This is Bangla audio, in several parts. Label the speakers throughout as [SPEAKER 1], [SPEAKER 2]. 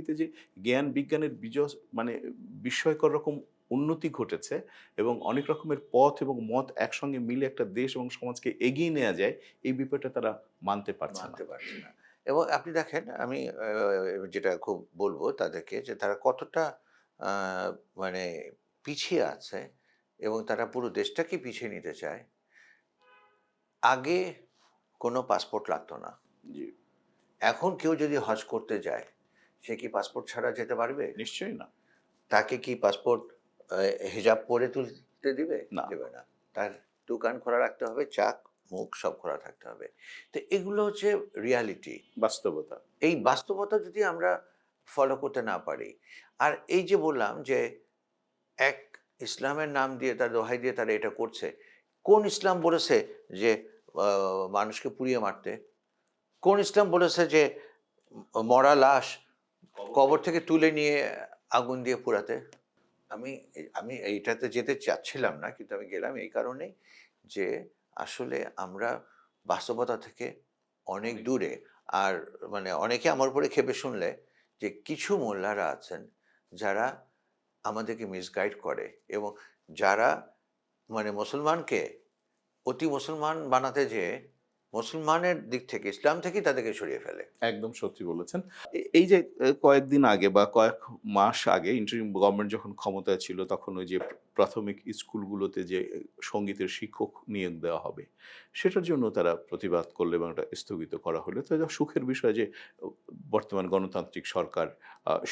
[SPEAKER 1] পৃথিবীতে যে জ্ঞান বিজ্ঞানের মানে বিস্ময়কর রকম উন্নতি ঘটেছে এবং অনেক রকমের পথ এবং মত একসঙ্গে মিলে একটা দেশ এবং সমাজকে এগিয়ে নেওয়া যায়, এই বিষয়টা তারা মানতে পারছে না।
[SPEAKER 2] মানতে পারছি না। এবং আপনি দেখেন আমি যেটা খুব বলব তাদেরকে যে তারা কতটা আ মানে পিছিয়ে আছে এবং তারা পুরো দেশটাকে পিছিয়ে নিতে চায়। আগে কোনো পাসপোর্ট লাগতো না।
[SPEAKER 1] জি,
[SPEAKER 2] এখন কেউ যদি হজ করতে যায়, সে কি পাসপোর্ট ছাড়া যেতে পারবে?
[SPEAKER 1] নিশ্চয়ই না।
[SPEAKER 2] তাকে কি পাসপোর্ট আ হিজাব পরে তুলতে দিবে?
[SPEAKER 1] না,
[SPEAKER 2] দেবে না। তার ২ কান খোলা রাখতে হবে, চাক, মুখ সব খোলা থাকতে হবে। তো এগুলো হচ্ছে রিয়ালিটি।
[SPEAKER 1] বাস্তবতা।
[SPEAKER 2] এই বাস্তবতা যদি আমরা ফলো করতে না পারি, আর এই যে বললাম যে এক ইসলামের নাম দিয়ে তার দোহাই দিয়ে তারা এটা করছে। কোন ইসলাম বলেছে যে আ মানুষকে পুড়িয়ে মারতে? কোন ইসলাম বলেছে যে মরা লাশ কবর থেকে তুলে নিয়ে আগুন দিয়ে পোড়াতে? আমি এইটাতে যেতে চাচ্ছিলাম না, কিন্তু আমি গেলাম এই কারণেই যে আসলে আমরা বাস্তবতা থেকে অনেক দূরে। আর মানে অনেকে আমার উপরে ক্ষেপে শুনলে যে কিছু মোল্লারা আছেন যারা আমাদেরকে মিসগাইড করে এবং যারা মানে মুসলমানকে অতি মুসলমান বানাতে যেয়ে মুসলমানের দিক থেকে ইসলাম থেকেই তাদেরকে সরিয়ে ফেলে।
[SPEAKER 1] একদম সত্যি বলেছেন। এই যে কয়েকদিন আগে বা কয়েক মাস আগে ইন্টারিম গভর্নমেন্ট যখন ক্ষমতায় ছিল, তখন ওই যে প্রাথমিক স্কুলগুলোতে যে সংগীতের শিক্ষক নিয়োগ দেওয়া হবে, সেটার জন্য তারা প্রতিবাদ করলো এবং এটা স্থগিত করা হলো। তো এটা সুখের বিষয় যে বর্তমান গণতান্ত্রিক সরকার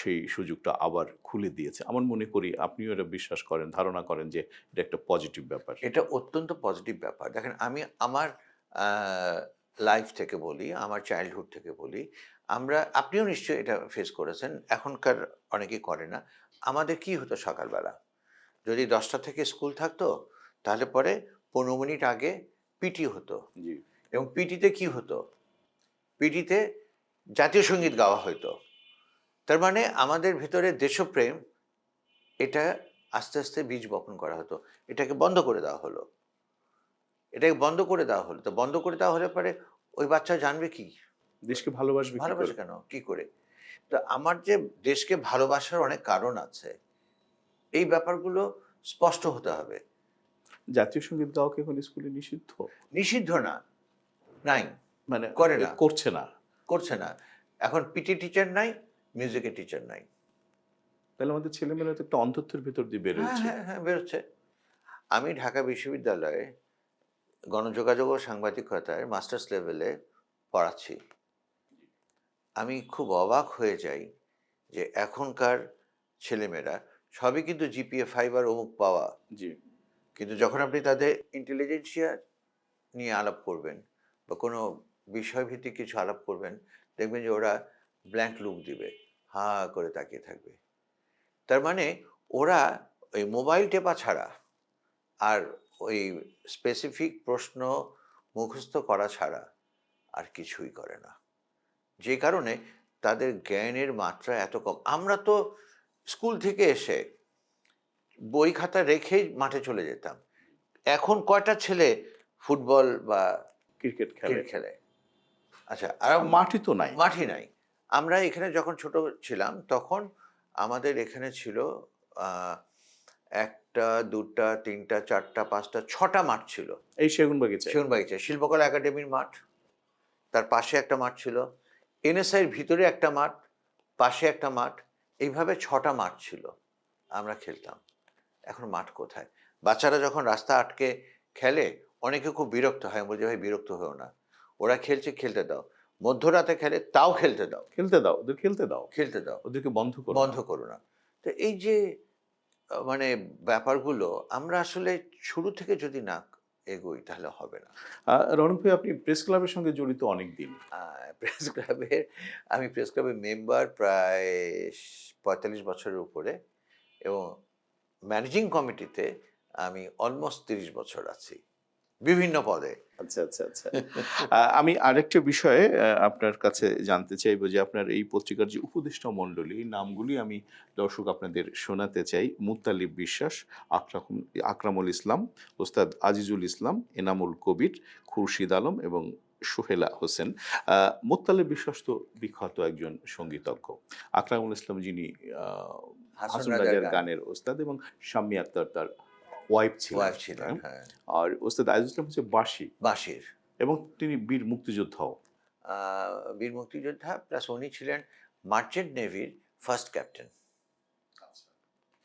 [SPEAKER 1] সেই সুযোগটা আবার খুলে দিয়েছে। আমার মনে করি আপনিও এটা বিশ্বাস করেন, ধারণা করেন যে এটা একটা পজিটিভ ব্যাপার।
[SPEAKER 2] এটা অত্যন্ত পজিটিভ ব্যাপার। দেখেন আমি আমার আ লাইফ থেকে বলি, আমার চাইল্ডহুড থেকে বলি। আপনিও নিশ্চয়ই এটা ফেস করেছেন। এখনকার অনেকেই করে না। আমাদের কি হতো সকালবেলা? যদি ১০টা থেকে স্কুল থাকতো, তাহলে পরে ১৫ মিনিট আগে পিটি হতো।
[SPEAKER 1] জি,
[SPEAKER 2] এবং পিটিতে কি হতো? পিটিতে জাতীয় সঙ্গীত গাওয়া হইতো। তার মানে আমাদের ভেতরে দেশপ্রেম এটা আস্তে, আস্তে বীজ বপন করা হতো। এটাকে বন্ধ করে দেওয়া হলো। এটাকে বন্ধ করে দেওয়া হলো। তো বন্ধ করে দেওয়া হলে পরে ওই বাচ্চা জানবে কি?
[SPEAKER 1] দেশকে ভালোবাসবে কি করে?
[SPEAKER 2] ভালোবাসে কেন? কি করে? তো আমার যে দেশকে ভালোবাসার অনেক কারণ আছে। এই ব্যাপারগুলো স্পষ্ট হতে হবে।
[SPEAKER 1] জাতীয় সঙ্গীত গাওয়া কি এখন স্কুলে নিষিদ্ধ?
[SPEAKER 2] নিষিদ্ধ না, নাই,
[SPEAKER 1] মানে
[SPEAKER 2] করে না,
[SPEAKER 1] করছে না।
[SPEAKER 2] করছে না। এখন পিটি টিচার নাই, মিউজিকের টিচার নাই।
[SPEAKER 1] তাহলে আমাদের ছেলেমেয়েরা তো একটা অন্ধত্বের ভেতর দিয়ে বেড়ে
[SPEAKER 2] হ্যাঁ,
[SPEAKER 1] উঠছে।
[SPEAKER 2] হ্যাঁ, হ্যাঁ, বেরোচ্ছে। আমি ঢাকা বিশ্ববিদ্যালয়ে গণযোগাযোগ ও সাংবাদিকতায় মাস্টার্স লেভেলে পড়াচ্ছি। আমি খুব অবাক হয়ে যাই যে এখনকার ছেলেমেয়েরা সবই কিন্তু জিপিএ 5 আর অমুক পাওয়া।
[SPEAKER 1] জি,
[SPEAKER 2] কিন্তু যখন আপনি তাদের ইন্টেলিজেন্সিয়া নিয়ে আলাপ করবেন বা কোনো বিষয়ভিত্তিক কিছু আলাপ করবেন, দেখবেন যে ওরা ব্ল্যাংক লুক দিবে। হা করে তাকিয়ে থাকবে। তার মানে ওরা ওই মোবাইল টেপা ছাড়া আর ওই স্পেসিফিক প্রশ্ন মুখস্থ করা ছাড়া আর কিছুই করে না। যে কারণে তাদের জ্ঞানের মাত্রা এত কম। আমরা তো স্কুল থেকে এসে বই খাতা রেখেই মাঠে চলে যেতাম। এখন কয়টা ছেলে ফুটবল বা
[SPEAKER 1] ক্রিকেট খেলে।
[SPEAKER 2] ক্রিকেট খেলে? আচ্ছা, আর
[SPEAKER 1] মাঠই তো নাই।
[SPEAKER 2] মাঠই নাই। আমরা এখানে যখন ছোট ছিলাম তখন আমাদের এখানে ছিল আ ১ টা, ২ টা, ৩ টা, ৪ টা, ৫ টা, ৬ টা মাঠ ছিল।
[SPEAKER 1] এই সেগুনবাগিচায়।
[SPEAKER 2] সেগুনবাগিচায় শিল্পকলা একাডেমির মাঠ, তার পাশে একটা মাঠ ছিল। এনএসআইয়ের ভিতরে একটা মাঠ, পাশে একটা মাঠ। এইভাবে ৬ টা মাঠ ছিল। আমরা খেলতাম। এখন মাঠ কোথায়? বাচ্চারা যখন রাস্তা আটকে খেলে, অনেকে খুব বিরক্ত হয়। আমি বলি, "ভাই বিরক্ত হইও না। ওরা খেলছে খেলতে দাও। মধ্যরাতে খেলে তাও খেলতে দাও।
[SPEAKER 1] খেলতে দাও, ওদের খেলতে দাও।
[SPEAKER 2] খেলতে দাও।
[SPEAKER 1] ওদেরকে বন্ধ করো না।
[SPEAKER 2] বন্ধ করো না।" তো এই যে মানে ব্যাপারগুলো আমরা আসলে শুরু থেকে যদি না এগোই তাহলে হবে না।
[SPEAKER 1] রনক ভাই, আপনি প্রেস ক্লাবের সঙ্গে জড়িত অনেকদিন।
[SPEAKER 2] আ প্রেস ক্লাবের আমি প্রেস ক্লাবের মেম্বার প্রায় ৪৫ বছরের উপরে এবং ম্যানেজিং কমিটিতে আমি অলমোস্ট ৩০ বছর আছি। বিভিন্ন পদে।
[SPEAKER 1] আচ্ছা, আচ্ছা, আচ্ছা। আমি আরেকটা বিষয়ে আপনার কাছে জানতে চাইবো যে আপনার এই পত্রিকার যে উপদেষ্টা মণ্ডলী, এই নামগুলি আমি দর্শক আপনাদের শোনাতে চাই। মুত্তালিব বিশ্বাস, আকরামুল ইসলাম, ওস্তাদ আজিজুল ইসলাম, এনামুল কবির, খুরশিদ আলম এবং সোহেলা হোসেন। মোত্তালেব বিশ্বাস তো বিখ্যাত একজন সঙ্গীতজ্ঞ। আকরামুল ইসলাম যিনি আ
[SPEAKER 2] হাসন
[SPEAKER 1] হাসন
[SPEAKER 2] রাজার
[SPEAKER 1] রাজার
[SPEAKER 2] গান
[SPEAKER 1] গানের ওস্তাদ এবং শাম্মী আক্তার তার ওয়াইফ ছিলেন।
[SPEAKER 2] ওয়াইফ ছিলেন,
[SPEAKER 1] হ্যাঁ?
[SPEAKER 2] হ্যাঁ।
[SPEAKER 1] আর ওস্তাদ আজিজুল ইসলাম হচ্ছে বাঁশি
[SPEAKER 2] বাঁশির
[SPEAKER 1] এবং তিনি বীর মুক্তিযোদ্ধাও।
[SPEAKER 2] বীর মুক্তিযোদ্ধা, প্লাস উনি ছিলেন মার্চেন্ট নেভির ফার্স্ট ক্যাপ্টেন,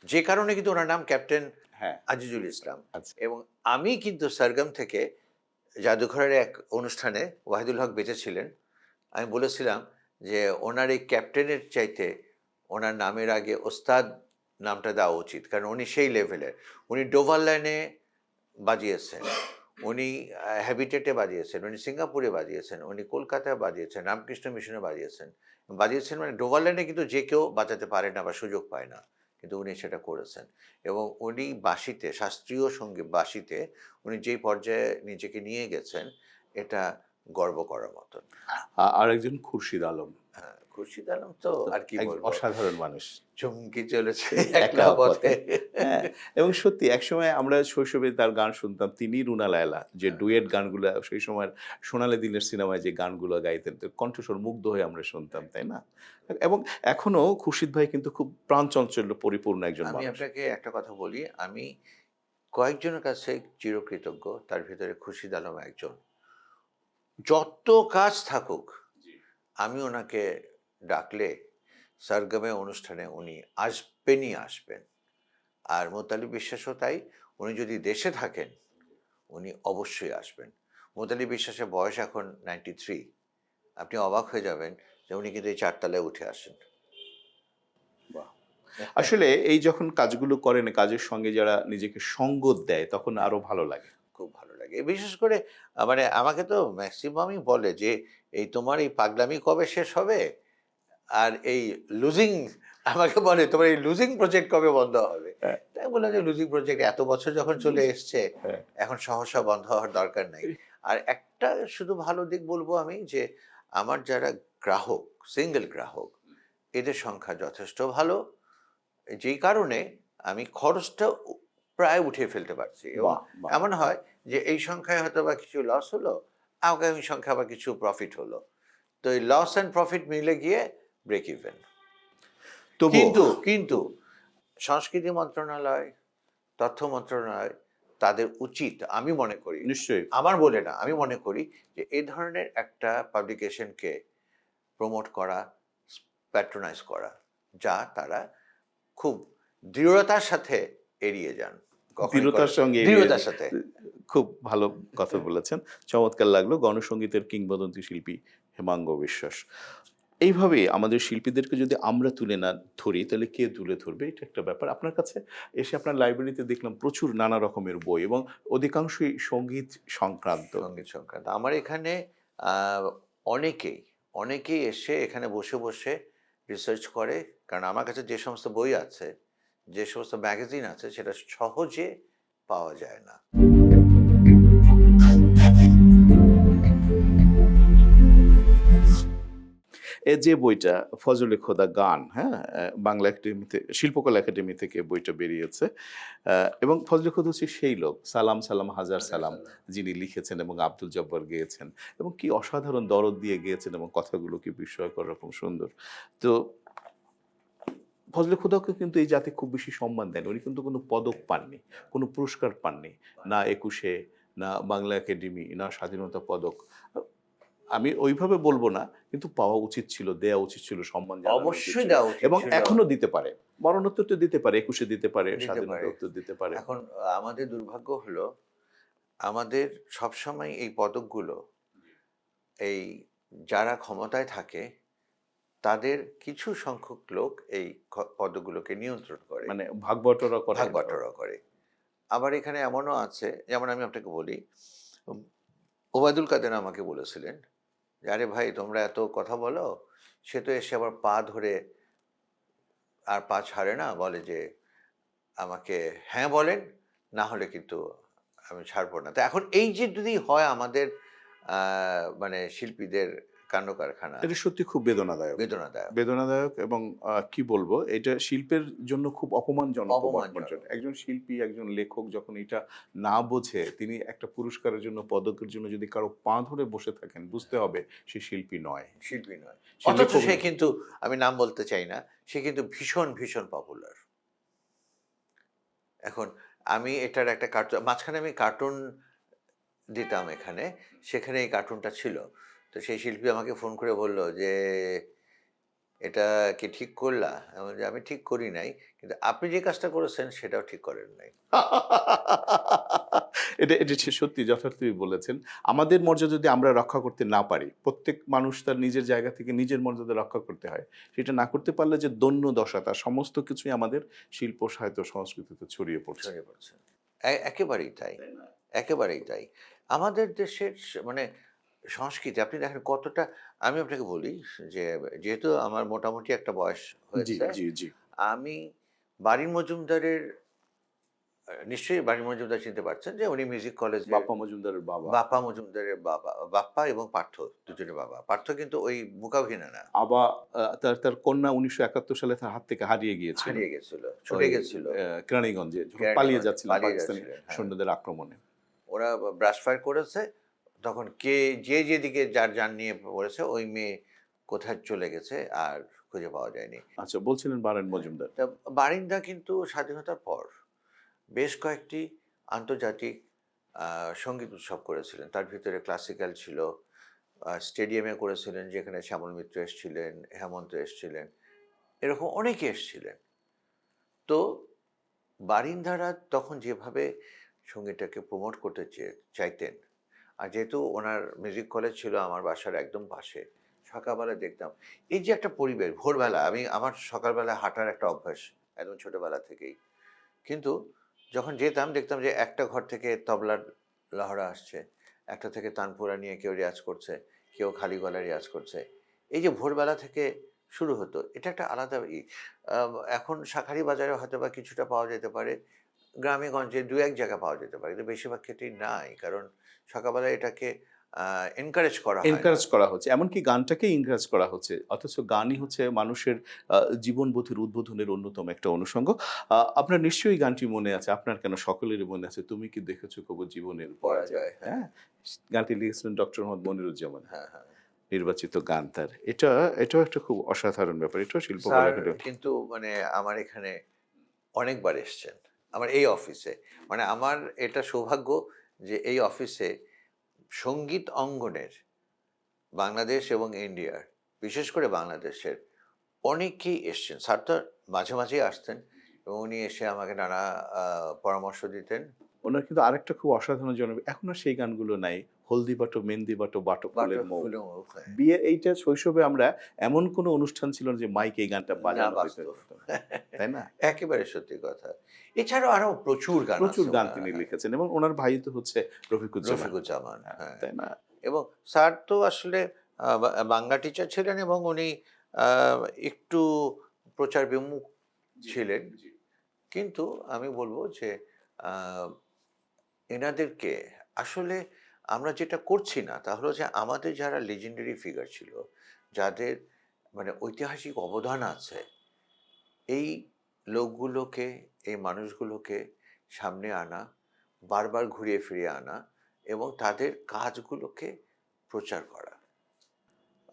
[SPEAKER 2] যে কারণে কিন্তু ওনার নাম ক্যাপ্টেন
[SPEAKER 1] হ্যাঁ,
[SPEAKER 2] আজিজুল ইসলাম।
[SPEAKER 1] আচ্ছা।
[SPEAKER 2] এবং আমি কিন্তু সরগম থেকে জাদুঘরের এক অনুষ্ঠানে ওয়াহিদুল হক বেঁচে ছিলেন, আমি বলেছিলাম যে ওনার এই ক্যাপ্টেনের চাইতে ওনার নামের আগে ওস্তাদ নামটা দেওয়া উচিত, কারণ উনি সেই লেভেলের। উনি ডোভার লাইনে বাজিয়েছেন, উনি হ্যাবিটেটে বাজিয়েছেন, উনি সিঙ্গাপুরে বাজিয়েছেন, উনি কলকাতায় বাজিয়েছেন, রামকৃষ্ণ মিশনে বাজিয়েছেন। বাজিয়েছেন মানে ডোভার লাইনে কিন্তু যে কেউ বাজাতে পারে না বা সুযোগ পায় না, কিন্তু উনি সেটা করেছেন। এবং উনি বাঁশিতে, শাস্ত্রীয় সঙ্গীত বাঁশিতে উনি যেই পর্যায়ে নিজেকে নিয়ে গেছেন, এটা গর্ব করার মতন।
[SPEAKER 1] আরেকজন খুরশিদ আলম।
[SPEAKER 2] হ্যাঁ, খুরশিদ আলম তো আর কি বলবো,
[SPEAKER 1] অসাধারণ মানুষ।
[SPEAKER 2] চমকে চলেছে
[SPEAKER 1] একলা
[SPEAKER 2] একলা
[SPEAKER 1] পথে।
[SPEAKER 2] পথে।
[SPEAKER 1] হ্যাঁ, এবং সত্যি একসময় আমরা শৈশবে তার গান শুনতাম। তিনি রুনা লায়লা যে ডুয়েট গানগুলা সেই সময়ের সোনালী দিনের সিনেমায় যে গানগুলো গাইতেন, তো কণ্ঠস্বর মুগ্ধ হয়ে আমরা শুনতাম, তাই না? এবং এখনো খুরশিদ ভাই কিন্তু খুব প্রাণচাঞ্চল্য পরিপূর্ণ একজন
[SPEAKER 2] আমি
[SPEAKER 1] মানুষ।
[SPEAKER 2] আপনাকে একটা কথা বলি, আমি কয়েকজনের কাছে চিরকৃতজ্ঞ, তার ভিতরে খুরশিদ আলম একজন। যত কাজ থাকুক, আমি ওনাকে ডাকলে সরগমে অনুষ্ঠানে উনি আসবেনই আসবেন। আর মোতালিব বিশ্বাসও তাই, উনি যদি দেশে থাকেন উনি অবশ্যই আসবেন। মোতালিব বিশ্বাসের বয়স এখন 93। আপনি অবাক হয়ে যাবেন যে উনি কিন্তু এই 4 তলায় উঠে আসেন।
[SPEAKER 1] বাহ! আসলে এই যখন কাজগুলো করেন, কাজের সঙ্গে যারা নিজেকে সঙ্গ দেয়, তখন আরো ভালো লাগে।
[SPEAKER 2] খুব ভালো লাগে। বিশেষ করে মানে আমাকে তো ম্যাক্সিমামই বলে যে, "এই তোমার এই পাগলামি কবে শেষ হবে? আর এই লুজিং" আমাকে বলে, "তোমার এই লুজিং প্রজেক্ট কবে বন্ধ হবে?"
[SPEAKER 1] হ্যাঁ,
[SPEAKER 2] তাই বললাম যে, "লুজিং প্রজেক্ট এত বছর যখন চলে এসছে,
[SPEAKER 1] হ্যাঁ।
[SPEAKER 2] এখন সহসা বন্ধ হওয়ার দরকার নাই।" আর একটা শুধু ভালো দিক বলবো আমি যে, আমার যারা গ্রাহক, সিঙ্গেল গ্রাহক, এদের সংখ্যা যথেষ্ট ভালো। যেই কারণে আমি খরচটা প্রায় উঠিয়ে ফেলতে পারছি। এবং
[SPEAKER 1] বাহ! বাহ!
[SPEAKER 2] এমন হয় যে এই সংখ্যায় হয়তোবা কিছু লস হলো, আগামী সংখ্যায় আবার কিছু প্রফিট হলো। তো এই লস অ্যান্ড প্রফিট মিলে গিয়ে ব্রেক ইভেন।
[SPEAKER 1] তবুও
[SPEAKER 2] কিন্তু সংস্কৃতি মন্ত্রণালয়, তথ্য মন্ত্রণালয়, তাদের উচিত, আমি মনে করি,
[SPEAKER 1] নিশ্চয়ই।
[SPEAKER 2] আমার বলে না, আমি মনে করি যে এই ধরনের একটা পাবলিকেশনকে প্রমোট করা, প্যাট্রোনাইজ করা, যা তারা খুব দৃঢ়তার সাথে এড়িয়ে যান। কখনোই
[SPEAKER 1] দৃঢ়তার সঙ্গে এড়িয়ে
[SPEAKER 2] দৃঢ়তার সাথে।
[SPEAKER 1] খুব ভালো কথা বলেছেন। চমৎকার লাগলো। গণসঙ্গীতের কিংবদন্তি শিল্পী হেমাঙ্গ বিশ্বাস। এইভাবে আমাদের শিল্পীদেরকে যদি আমরা তুলে না ধরি, তাহলে কে তুলে ধরবে? এটা একটা ব্যাপার। আপনার কাছে এসে আপনার লাইব্রেরিতে দেখলাম প্রচুর নানা রকমের বই এবং অধিকাংশই সঙ্গীত সংক্রান্ত।
[SPEAKER 2] সঙ্গীত সংক্রান্ত। আমার এখানে আ অনেকেই, অনেকেই এসে এখানে বসে, বসে রিসার্চ করে। কারণ আমার কাছে যে সমস্ত বই আছে, যে সমস্ত ম্যাগাজিন আছে, সেটা সহজে পাওয়া যায় না।
[SPEAKER 1] এ যে বইটা 'ফজলে খোদা' গান, হ্যাঁ? বাংলা একাডেমিতে শিল্পকলা একাডেমি থেকে বইটা বেরিয়েছে। আ এবং ফজলে খোদা হচ্ছে সেই লোক, 'সালাম সালাম হাজার সালাম' যিনি লিখেছেন এবং আব্দুল জব্বার গেয়েছেন এবং কি অসাধারণ দরদ দিয়ে গেয়েছেন এবং কথাগুলো কি বিস্ময়কর রকম সুন্দর। তো ফজলে খোদাকে কিন্তু এই জাতি খুব বেশি সম্মান দেন। উনি কিন্তু কোনো পদক পাননি, কোনো পুরস্কার পাননি। না ২১-এ, না বাংলা একাডেমি, না স্বাধীনতা পদক। আ আমি ওইভাবে বলব না, কিন্তু পাওয়া উচিত ছিল, দেয়া উচিত ছিল, সম্মান জানানো উচিত
[SPEAKER 2] অবশ্যই
[SPEAKER 1] ছিল
[SPEAKER 2] দেওয়া উচিত
[SPEAKER 1] এবং
[SPEAKER 2] ছিল।
[SPEAKER 1] এখনো দিতে পারে। মরণোত্তর তো দিতে পারে, ২১-এ দিতে পারে,
[SPEAKER 2] দিতে
[SPEAKER 1] স্বাধীনতা
[SPEAKER 2] পারে।
[SPEAKER 1] উত্তর দিতে পারে।
[SPEAKER 2] এখন আমাদের দুর্ভাগ্য হলো, আমাদের সবসময় এই পদকগুলো, এই যারা ক্ষমতায় থাকে, তাদের কিছু সংখ্যক লোক এই পদগুলোকে নিয়ন্ত্রণ করে,
[SPEAKER 1] মানে ভাগ বটোয়ারা করে।
[SPEAKER 2] ভাগ বাটোয়ারা করে। আবার এখানে এমনও আছে, যেমন আমি আপনাকে বলি, উম, ওবায়দুল কাদের আমাকে বলেছিলেন যে, "আরে ভাই, তোমরা এত কথা বলো, সে তো এসে আবার পা ধরে আর পা ছাড়ে না, বলে যে আমাকে হ্যাঁ বলেন, না হলে কিন্তু আমি ছাড়বো না।" তো এখন এই যে যদি হয় আমাদের মানে শিল্পীদের কাণ্ড কারখানা,
[SPEAKER 1] এটা সত্যি খুব বেদনাদায়ক।
[SPEAKER 2] বেদনাদায়ক।
[SPEAKER 1] বেদনাদায়ক এবং কি বলবো, এটা শিল্পের জন্য খুব অপমানজনক
[SPEAKER 2] অপমানজনক।
[SPEAKER 1] একজন শিল্পী, একজন লেখক যখন এটা না বোঝে, তিনি একটা পুরস্কারের জন্য, পদকের জন্য যদি কারো পা ধরে বসে থাকেন, বুঝতে হবে সে শিল্পী নয়।
[SPEAKER 2] শিল্পী নয়।
[SPEAKER 1] সে
[SPEAKER 2] অথচ
[SPEAKER 1] লেখক
[SPEAKER 2] সে
[SPEAKER 1] নয়।
[SPEAKER 2] কিন্তু, আমি নাম বলতে চাই না, সে কিন্তু ভীষণ, ভীষণ পপুলার। এখন আমি এটার একটা মাঝখানে আমি কার্টুন দিতাম এখানে, সেখানে এই কার্টুনটা ছিল। তো সেই শিল্পী আমাকে ফোন করে বলল যে, "এটা কি ঠিক করলা?" আমি বললাম যে, "আমি ঠিক করি নাই। কিন্তু আপনি যে কাজটা করেছেন সেটাও ঠিক করেন নাই।"
[SPEAKER 1] এটা এটা সত্যি যথার্থই বলেছেন। আমাদের মর্যাদা যদি আমরা রক্ষা করতে না পারি, প্রত্যেক মানুষ তার নিজের জায়গা থেকে নিজের মর্যাদা রক্ষা করতে হয়। সেটা না করতে পারলে যে দৈন্য দশা, তার সমস্ত কিছুই আমাদের শিল্প, সাহিত্য, সংস্কৃতিতে ছড়িয়ে পড়ছে।
[SPEAKER 2] ছড়িয়ে পড়ছে। একেবারেই তাই,
[SPEAKER 1] তাই না?
[SPEAKER 2] একেবারেই তাই। আমাদের দেশের মানে সংস্কৃতি আপনি দেখেন কতটা, আমি আপনাকে বলি যে, যেহেতু আমার মোটামুটি একটা বয়স
[SPEAKER 1] জি,
[SPEAKER 2] হয়েছে,
[SPEAKER 1] জি, জি।
[SPEAKER 2] আমি বারীন মজুমদারের, নিশ্চয়ই বারীন মজুমদার চিনতে পারছেন যে উনি মিউজিক কলেজের,
[SPEAKER 1] বাপ্পা মজুমদারের বাবা।
[SPEAKER 2] বাপ্পা মজুমদারের বাবা, বাপ্পা এবং পার্থ দুজনের বাবা। পার্থ কিন্তু ওই মুকাভিনয় না,
[SPEAKER 1] আবা তার তার কন্যা ১৯৭১ সালে তার হাত থেকে হারিয়ে গিয়েছিল।
[SPEAKER 2] হারিয়ে গেছিল, ছুটে
[SPEAKER 1] ওই
[SPEAKER 2] গেছিল
[SPEAKER 1] কেরানীগঞ্জে যখন পালিয়ে
[SPEAKER 2] কেরানীগঞ্জে,
[SPEAKER 1] যাচ্ছিলেন
[SPEAKER 2] পালিয়ে
[SPEAKER 1] পাকিস্তানি
[SPEAKER 2] যাচ্ছিলেন। হ্যাঁ,
[SPEAKER 1] সৈন্যদের আক্রমণে।
[SPEAKER 2] ওরা ব্রাশ ফায়ার করেছে, তখন কে যে যেদিকে যার যান নিয়ে পড়েছে, ওই মেয়ে কোথায় চলে গেছে আর খুঁজে পাওয়া যায়নি।
[SPEAKER 1] আচ্ছা, বলছিলেন বারেন মজুমদার।
[SPEAKER 2] তা বারিন্দা কিন্তু স্বাধীনতার পর বেশ কয়েকটি আন্তর্জাতিক সঙ্গীত উৎসব করেছিলেন। তার ভিতরে ক্লাসিক্যাল ছিল, স্টেডিয়ামে করেছিলেন যেখানে শ্যামল মিত্র এসেছিলেন, হেমন্ত এসেছিলেন, এরকম অনেকে এসেছিলেন। তো বারিন্দারা তখন যেভাবে সঙ্গীতটাকে প্রমোট করতে চাইতেন, আর যেহেতু ওনার মিউজিক কলেজ ছিল আমার বাসার একদম পাশে, সকালবেলা দেখতাম এই যে একটা পরিবেশ, ভোরবেলা, আমার সকালবেলা হাঁটার একটা অভ্যাস একদম ছোটবেলা থেকেই। কিন্তু যখন যেতাম দেখতাম যে একটা ঘর থেকে তবলার লহরা আসছে, একটা থেকে তানপুরা নিয়ে কেউ রেয়াজ করছে, কেউ খালি গলায় রেয়াজ করছে। এই যে ভোরবেলা থেকে শুরু হতো, এটা একটা আলাদা এখন শাঁখারি বাজারে হয়তো বা কিছুটা পাওয়া যেতে পারে, গ্রামে গঞ্জে দু এক জায়গায় পাওয়া যেতে পারে, কিন্তু বেশিরভাগ ক্ষেত্রেই নাই, কারণ সকালবেলা এটাকে এনকারেজ করা হয় না।
[SPEAKER 1] এনকারেজ করা হচ্ছে। এমনকি গানটাকেই এনকারেজ করা হচ্ছে। অথচ গানই হচ্ছে মানুষের জীবনবোধের উদ্বোধনের অন্যতম একটা অনুষঙ্গ। আপনার নিশ্চয়ই গানটি মনে আছে। আপনার কেন, সকলেরই মনে আছে। তুমি কি দেখেছো কবু জীবনের পরাজয়,
[SPEAKER 2] পরাজয়, হ্যাঁ,
[SPEAKER 1] হ্যাঁ? গানটি লিখেছিলেন ডক্টর মোহাম্মদ মনিরুজ্জামান।
[SPEAKER 2] হ্যাঁ, হ্যাঁ।
[SPEAKER 1] নির্বাচিত গান তার। এটাও একটা খুব অসাধারণ ব্যাপার। এটাও
[SPEAKER 2] স্যার
[SPEAKER 1] শিল্পকলাকে
[SPEAKER 2] কিন্তু মানে আমার এখানে অনেকবার এসছেন। আমার এই অফিসে। মানে আমার এটা সৌভাগ্য যে এই অফিসে সঙ্গীত অঙ্গনের বাংলাদেশ এবং ইন্ডিয়ার, বিশেষ করে বাংলাদেশের অনেকেই এসছেন। স্যার তো মাঝে, মাঝেই আসতেন এবং উনি এসে আমাকে নানা পরামর্শ দিতেন।
[SPEAKER 1] উনার কিন্তু আরেকটা খুব অসাধারণ এখন আর সেই গানগুলো নাই। হলদি বাটো, মেহেন্দি বাটো, বাটো ফুলের
[SPEAKER 2] বাটক
[SPEAKER 1] মৌ।
[SPEAKER 2] ফুলের মুখ, হ্যাঁ।
[SPEAKER 1] বিয়ে এইটা শৈশবে আমরা এমন কোনো অনুষ্ঠান ছিল না যে মাইকে এই গানটা
[SPEAKER 2] না,
[SPEAKER 1] বাজানো হইতো।
[SPEAKER 2] বাস্তব।
[SPEAKER 1] তাই না?
[SPEAKER 2] একেবারে সত্যি কথা। এছাড়াও আরো প্রচুর গান
[SPEAKER 1] প্রচুর
[SPEAKER 2] আছে
[SPEAKER 1] গান
[SPEAKER 2] ওনার,
[SPEAKER 1] তিনি
[SPEAKER 2] হ্যাঁ।
[SPEAKER 1] লিখেছেন এবং উনার ভাই তো হচ্ছে রফিকুজ্জামান।
[SPEAKER 2] রফিকুজ্জামান,
[SPEAKER 1] হ্যাঁ,
[SPEAKER 2] হ্যাঁ।
[SPEAKER 1] তাই না?
[SPEAKER 2] এবং স্যার তো আসলে বাংলা টিচার ছিলেন এবং উনি আ একটু প্রচার বিমুখ ছিলেন।
[SPEAKER 1] জি।
[SPEAKER 2] কিন্তু আমি বলব যে আ এনাদেরকে আসলে আমরা যেটা করছি না তা হলো যে আমাদের যারা legendary ফিগার ছিল, যাদের মানে ঐতিহাসিক অবদান আছে, এই লোকগুলোকে, এই মানুষগুলোকে সামনে আনা, বারবার ঘুরিয়ে ফিরিয়ে আনা এবং তাদের কাজগুলোকে প্রচার করা।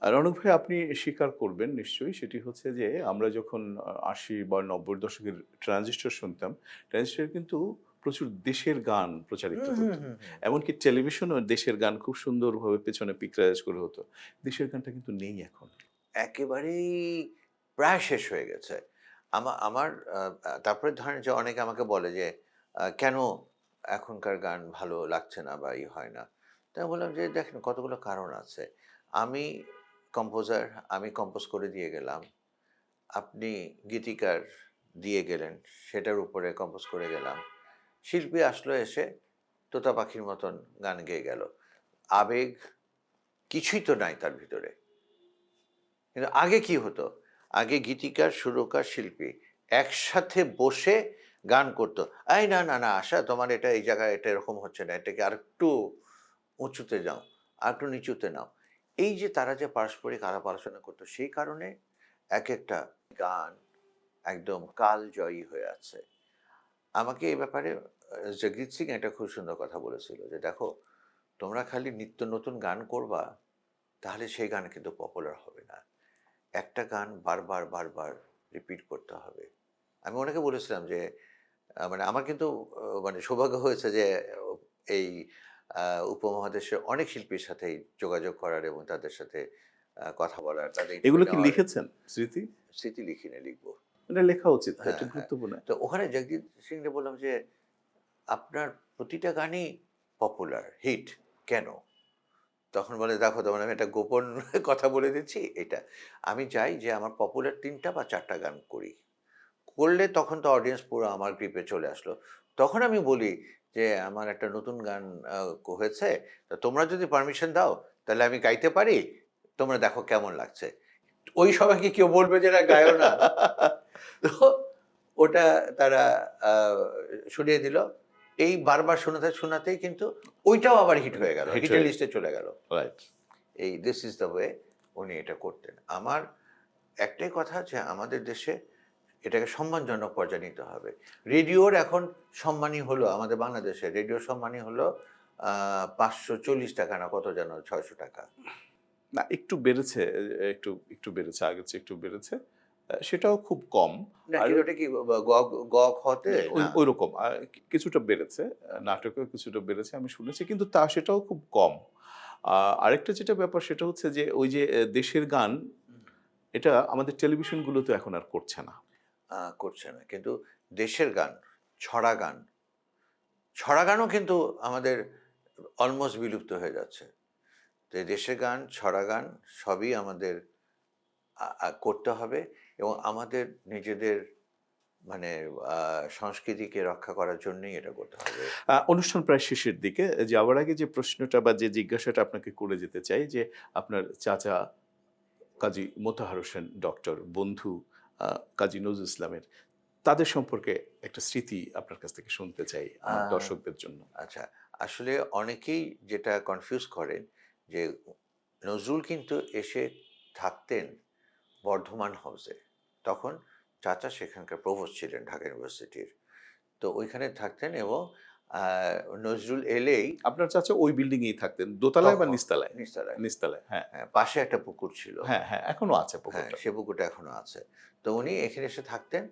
[SPEAKER 1] আর রনক ভাই, আপনি স্বীকার করবেন নিশ্চয়ই, সেটি হচ্ছে যে আমরা যখন ৮০ বা ৯০ এর দশকের ট্রানজিস্টর শুনতাম, ট্রানজিস্টরে কিন্তু প্রচুর দেশের গান প্রচারিত
[SPEAKER 2] হুম, হুম,
[SPEAKER 1] হতো।
[SPEAKER 2] হুম, হুম।
[SPEAKER 1] এমনকি টেলিভিশনেও দেশের গান খুব সুন্দরভাবে পেছনে পিকচারাইজ করে হতো। দেশের গানটা কিন্তু নেই এখন।
[SPEAKER 2] একেবারেই প্রায় শেষ হয়ে গেছে। আমার তারপরে ধরেন যে অনেকে আমাকে বলে যে, "কেন এখনকার গান ভালো লাগছে না বা হয় না?" তো আমি বললাম যে, "দেখেন কতগুলো কারণ আছে। আমি কম্পোজার, আমি কম্পোজ করে দিয়ে গেলাম। আপনি গীতিকার দিয়ে গেলেন, সেটার উপরে কম্পোজ করে গেলাম। শিল্পী আসলো এসে তোতা পাখির মতন গান গেয়ে গেল। আবেগ কিছুই তো নাই তার ভিতরে।" কিন্তু আগে কি হতো? আগে গীতিকার, সুরকার, শিল্পী একসাথে বসে গান করতো। "এই না, না, না আশা, তোমার এটা এই জায়গায় এটা এরকম হচ্ছে না। এটাকে আরেকটু উঁচুতে যাও, আরেকটু নিচুতে নাও।" এই যে তারা যে পারস্পরিক আলাপ আলোচনা করতো, সেই কারণে এক একটা গান একদম কালজয়ী হয়ে আছে। আমাকে এই ব্যাপারে জগজিৎ সিং একটা খুব সুন্দর কথা বলেছিল যে, দেখো, তোমরা খালি নিত্য নতুন গান করবা, তাহলে সেই গান কিন্তু পপুলার হবে না। একটা গান বারবার বারবার রিপিট করতে হবে। আমি ওনাকে বলেছিলাম যে মানে আমার কিন্তু মানে সৌভাগ্য হয়েছে যে এই উপমহাদেশের অনেক শিল্পীর সাথেই যোগাযোগ করার এবং তাদের সাথে কথা বলার, তাদের
[SPEAKER 1] এগুলো
[SPEAKER 2] interview
[SPEAKER 1] কি
[SPEAKER 2] নেওয়ার।
[SPEAKER 1] লিখেছেন স্মৃতি?
[SPEAKER 2] স্মৃতি লিখিনি, লিখবো।
[SPEAKER 1] এটা লেখা উচিত,
[SPEAKER 2] হ্যাঁ,
[SPEAKER 1] এটা
[SPEAKER 2] হ্যাঁ।
[SPEAKER 1] গুরুত্বপূর্ণ।
[SPEAKER 2] তো ওখানে জগজিৎ সিংকে বললাম যে, আপনার প্রতিটা গানই পপুলার হিট কেন? তখন বলে, দেখো, তোমার আমি একটা গোপন কথা বলে দিচ্ছি। এটা আমি চাই যে আমার পপুলার ৩টা বা ৪টা গান করি। করলে তখন তো অডিয়েন্স পুরো আমার গ্রিপে চলে আসলো। তখন আমি বলি যে, আমার একটা নতুন গান হয়েছে। তো তোমরা যদি পারমিশন দাও, তাহলে আমি গাইতে পারি। তোমরা দেখো কেমন লাগছে। ওই সময় কি কেউ বলবে যে না, গায়ও না? তো ওটা তারা আ শুনিয়ে দিল। এই বারবার শোনাতে, শোনাতেই কিন্তু ওইটাও আবার হিট হয়ে গেল।
[SPEAKER 1] হিট
[SPEAKER 2] হিটের
[SPEAKER 1] হয়ে
[SPEAKER 2] লিস্টে চলে গেল।
[SPEAKER 1] রাইট।
[SPEAKER 2] এই দিস ইজ দ্য ওয়ে উনি এটা করতেন। আমার একটাই কথা যে, আমাদের দেশে এটাকে সম্মানজনক পর্যায়ে নিতে হবে। রেডিওর এখন সম্মানী হলো, আমাদের বাংলাদেশে রেডিওর সম্মানী হলো ৳৫৪০ না কত যেন, ৳৬০০।
[SPEAKER 1] না, একটু বেড়েছে, একটু বেড়েছে, আগের চেয়ে একটু বেড়েছে। সেটাও খুব কম।
[SPEAKER 2] না,
[SPEAKER 1] আর
[SPEAKER 2] কিন্তু ওটা কি গ খতে না?
[SPEAKER 1] ওইরকম কিছুটা বেড়েছে। নাটকেও কিছুটা বেড়েছে আমি শুনেছি। কিন্তু সেটাও খুব কম। আরেকটা যেটা ব্যাপার সেটা হচ্ছে যে ওই যে দেশের গান, এটা আমাদের টেলিভিশনগুলোতে এখন আর করছে না।
[SPEAKER 2] করছে না। কিন্তু দেশের গান, ছড়া গান, ছড়া গানও কিন্তু আমাদের অলমোস্ট বিলুপ্ত হয়ে যাচ্ছে। তো এই দেশের গান, ছড়া গান সবই আমাদের করতে হবে এবং আমাদের নিজেদের মানে সংস্কৃতিকে রক্ষা করার জন্যই এটা করতে হবে।
[SPEAKER 1] অনুষ্ঠান প্রায় শেষের দিকে। যাওয়ার আগে যে প্রশ্নটা বা যে জিজ্ঞাসাটা আপনাকে করে যেতে চাই যে, আপনার চাচা কাজী মোতাহার হোসেন ডক্টর, বন্ধু কাজী নজরুল ইসলামের, তাদের সম্পর্কে একটা স্মৃতি আপনার কাছ থেকে শুনতে চাই আমার
[SPEAKER 2] আ
[SPEAKER 1] দর্শকদের জন্য।
[SPEAKER 2] আচ্ছা, আসলে অনেকেই যেটা কনফিউজ করেন যে, নজরুল কিন্তু এসে থাকতেন বর্ধমান হাউসে। তখন চাচা সেখানকার প্রভোস্ট ছিলেন ঢাকা ইউনিভার্সিটির। তো ওইখানে থাকতেন এবং আ নজরুল এলেই
[SPEAKER 1] আপনার চাচা ওই বিল্ডিং এই থাকতেন, দোতলায় বা
[SPEAKER 2] তখন
[SPEAKER 1] নিচতলায়?
[SPEAKER 2] নিচতলায়,
[SPEAKER 1] নিচতলায়, হ্যাঁ।
[SPEAKER 2] হ্যাঁ, পাশে একটা পুকুর ছিল।
[SPEAKER 1] হ্যাঁ, হ্যাঁ, এখনো আছে
[SPEAKER 2] হ্যাঁ,
[SPEAKER 1] পুকুরটা।
[SPEAKER 2] সে পুকুরটা এখনো আছে। তো উনি এখানে এসে থাকতেন।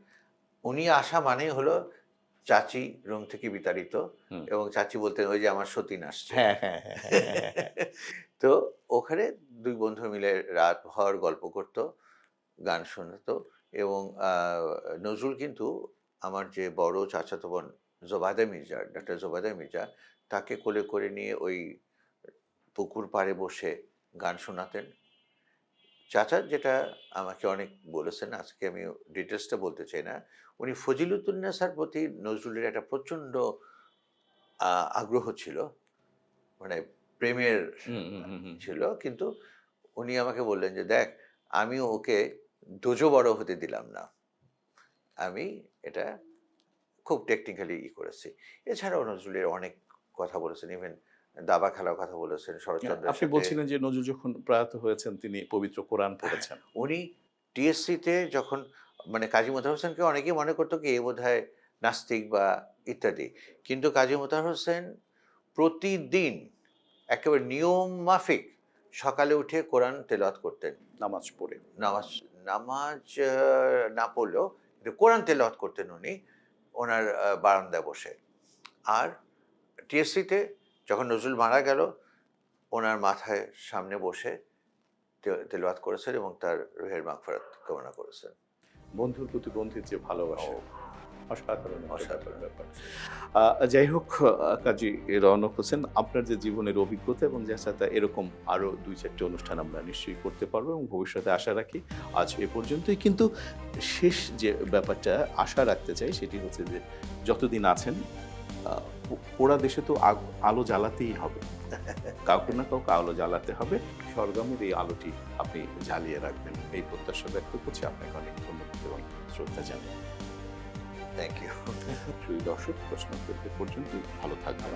[SPEAKER 2] উনি আসা মানেই হলো চাচি রুম থেকে বিতাড়িত
[SPEAKER 1] হুম।
[SPEAKER 2] এবং চাচি বলতেন, ওই যে আমার সতীন আসছে।
[SPEAKER 1] হ্যাঁ, হ্যাঁ, হ্যাঁ, হ্যাঁ, হ্যাঁ, হ্যাঁ।
[SPEAKER 2] তো ওখানে ২ বন্ধু মিলে রাতভর গল্প করত, গান শোনাতো এবং নজরুল কিন্তু আমার যে বড় চাচাতো বোন জোবায়দা মির্জা, ডক্টর জোবায়দা মির্জা, তাকে কোলে করে নিয়ে ওই পুকুর পাড়ে বসে গান শোনাতেন। চাচা যেটা আমাকে অনেক বলেছেন, আজকে আমি ডিটেইলসটা বলতে চাই না। উনি ফজিলতুন্নেসার প্রতি নজরুলের একটা প্রচণ্ড আগ্রহ ছিল। মানে প্রেমের
[SPEAKER 1] হুম, হুম, হুম, হুম।
[SPEAKER 2] ছিল। কিন্তু উনি আমাকে বললেন যে, "দেখ, আমি ওকে দোজো বড় হতে দিলাম না। আমি এটা খুব টেকনিক্যালি করেছি।" এছাড়াও নজরুলের অনেক কথা বলেছেন। ইভেন দাবা খেলার কথা বলেছেন শরৎচন্দ্রের
[SPEAKER 1] আপনি
[SPEAKER 2] সাথে।
[SPEAKER 1] বলছিলেন যে নজরুল যখন প্রয়াত হয়েছেন তিনি পবিত্র কোরআন পড়েছেন।
[SPEAKER 2] উনি টিএসসিতে যখন মানে কাজী মোতাহার হোসেনকে অনেকেই মনে করতো কি এ বোধহয় নাস্তিক বা ইত্যাদি। কিন্তু কাজী মোতাহার হোসেন প্রতিদিন একেবারে নিয়ম মাফিক সকালে উঠে কোরআন তেলাওয়াত করতেন।
[SPEAKER 1] নামাজ পড়ে।
[SPEAKER 2] নামাজ নামাজ না পড়লেও কিন্তু কোরআন তেলাওয়াত করতেন উনি ওনার বারান্দায় বসে। আর টিএসসিতে যখন নজরুল মারা গেল, ওনার মাথায় সামনে বসে তেলাওয়াত করেছেন এবং তার রুহের মাগফিরাত কামনা করেছেন।
[SPEAKER 1] বন্ধুর প্রতি বন্ধুর যে ভালোবাসা,
[SPEAKER 2] ও
[SPEAKER 1] অসাধারণ একটা
[SPEAKER 2] অসাধারণ
[SPEAKER 1] ব্যাপার। যাই হোক, কাজী রওনক হোসেন, আপনার যে জীবনের অভিজ্ঞতা এবং যার এরকম আরো ২-৪টি অনুষ্ঠান আমরা নিশ্চয়ই করতে পারবো এবং ভবিষ্যতে আশা রাখি। আজ এ পর্যন্তই। কিন্তু শেষ যে ব্যাপারটা আশা রাখতে চাই সেটি হচ্ছে যে, যতদিন আছেন পোড়া দেশে তো আলো জ্বালাতেই হবে। কাউকে না কাউকে আলো জ্বালাতে হবে। স্বর্গামের এই আলোটি আপনি জ্বালিয়ে রাখবেন, এই প্রত্যাশা ব্যক্ত করছি। আপনাকে অনেক ধন্যবাদ এবং শ্রদ্ধা জানাই।
[SPEAKER 2] Thank you.
[SPEAKER 1] প্রিয় দর্শক, প্রশ্ন পর্যন্ত ভালো থাকবেন।